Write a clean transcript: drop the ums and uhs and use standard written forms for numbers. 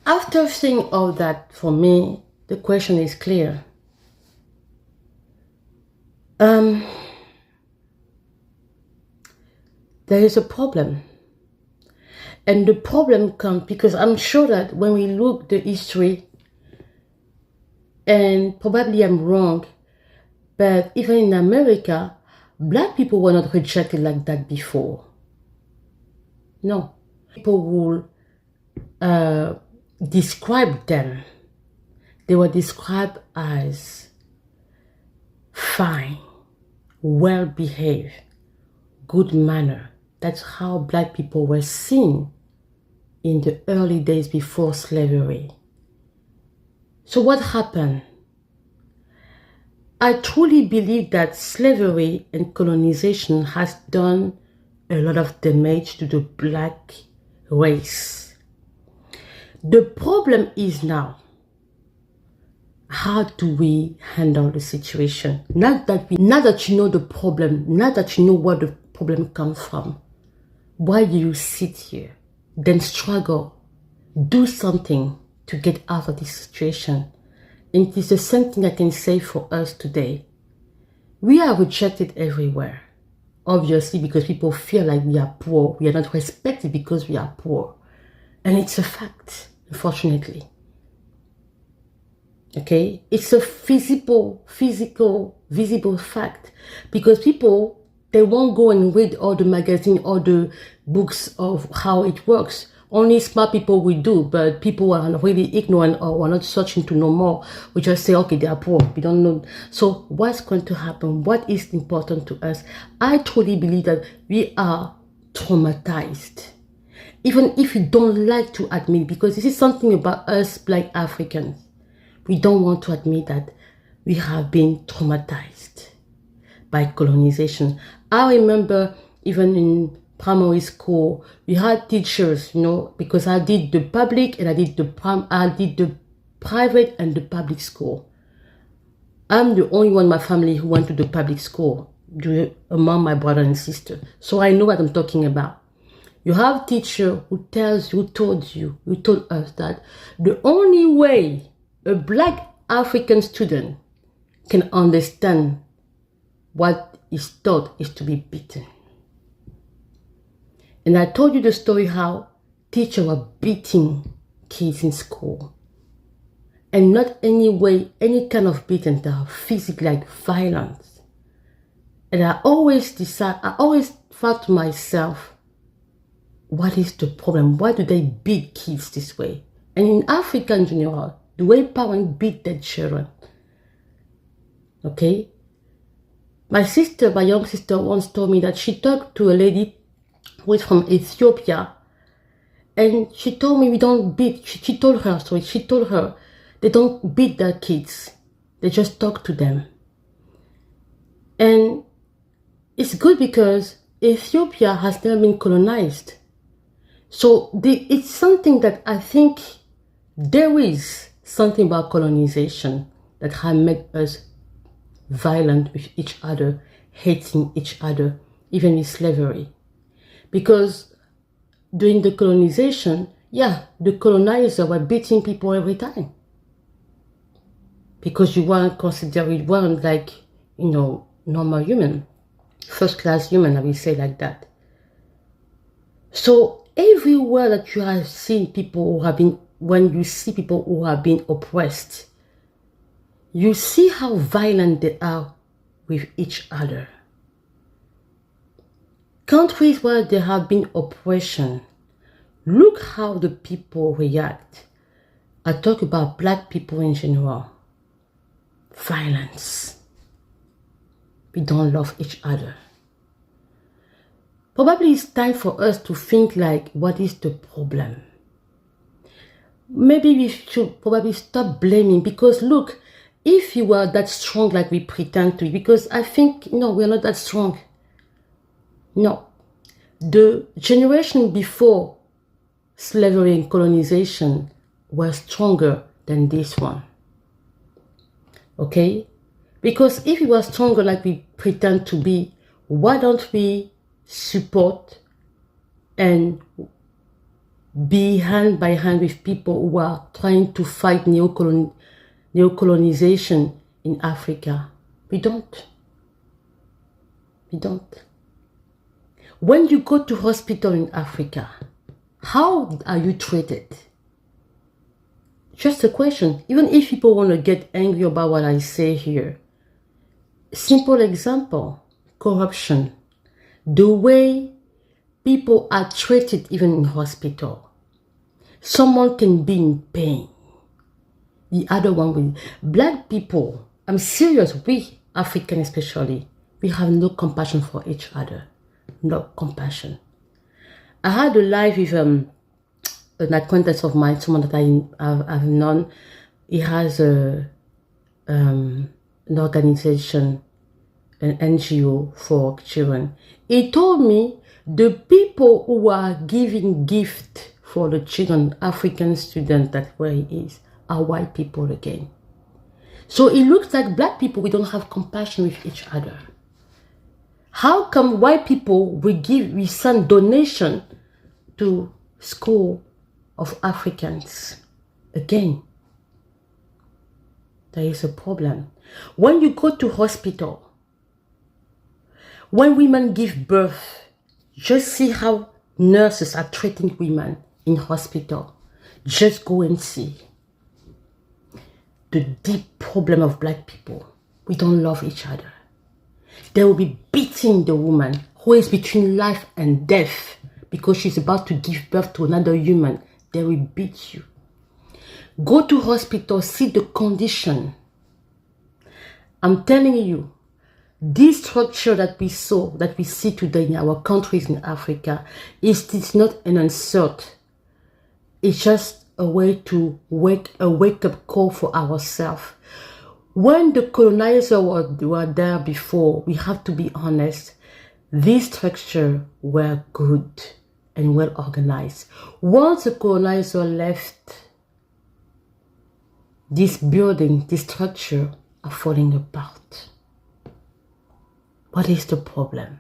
After saying all that, for me, the question is clear. There is a problem. And the problem comes because I'm sure that when we look the history, and probably I'm wrong, but even in America, Black people were not rejected like that before. No. People will describe them. They were described as fine, well-behaved, good manner. That's how Black people were seen in the early days before slavery. So what happened? I truly believe that slavery and colonization has done a lot of damage to the Black race. The problem is now, how do we handle the situation? Not that you know the problem, not that you know where the problem comes from. Why do you sit here, then struggle, do something to get out of this situation? And it is the same thing I can say for us today. We are rejected everywhere. Obviously, because people feel like we are poor. We are not respected because we are poor. And it's a fact, unfortunately. Okay? It's a visible fact. Because people, they won't go and read all the magazine, all the books of how it works. Only smart people will do, but people who are really ignorant or are not searching to know more, we just say, okay, they are poor. We don't know. So what's going to happen? What is important to us? I truly believe that we are traumatized. Even if you don't like to admit, because this is something about us Black Africans. We don't want to admit that we have been traumatized by colonization. I remember even in primary school, we had teachers, you know, because I did the public and I did the private and the public school. I'm the only one in my family who went to the public school among my brother and sister. So I know what I'm talking about. You have teacher who told us that the only way a Black African student can understand what is taught is to be beaten. And I told you the story how teachers were beating kids in school. And not any kind of beating, that are physical, like violence. And I always thought to myself, what is the problem? Why do they beat kids this way? And in Africa in general, the way parents beat their children. Okay? My young sister once told me that she talked to a lady who is from Ethiopia, and she told me we don't beat, she told her they don't beat their kids, they just talk to them. And it's good because Ethiopia has never been colonized. So it's something that I think there is something about colonization that has made us violent with each other, hating each other, even with slavery. Because during the colonization, the colonizer were beating people every time. Because you weren't like, normal human, first class human, I will say like that. So everywhere that you have seen people who have been, when you see people who have been oppressed, you see how violent they are with each other. Countries where there have been oppression, look how the people react. I talk about Black people in general. Violence. We don't love each other. Probably it's time for us to think like, what is the problem? Maybe we should probably stop blaming, because look, if you were that strong like we pretend to be, because I think, no, we're not that strong. No. The generation before slavery and colonization were stronger than this one. Okay? Because if we were stronger like we pretend to be, why don't we support and be hand by hand with people who are trying to fight neocolonization in Africa. We don't. We don't. When you go to hospital in Africa, how are you treated? Just a question. Even if people want to get angry about what I say here. Simple example, corruption. The way people are treated even in hospital. Someone can be in pain. The other one will. Black people, I'm serious, we Africans especially, we have no compassion for each other. No compassion. I had a live with an acquaintance of mine, someone that I've known. He has an organization, an NGO for children. He told me the people who are giving gift for the children, African students, that's where he is, are white people again. So it looks like black people, we don't have compassion with each other. How come white people we send donation to school of Africans? Again, there is a problem. When you go to hospital, when women give birth, just see how nurses are treating women in hospital. Just go and see. The deep problem of black people, we don't love each other. They will be beating the woman who is between life and death because she's about to give birth to another human. They will beat you. Go to hospital, see the condition. I'm telling you, this structure that we see today in our countries in Africa, it's not an insult. It's just a way to wake-up call for ourselves. When the colonizers were there before, we have to be honest, these structures were good and well organized. Once the colonizer left, this building, this structure are falling apart. What is the problem?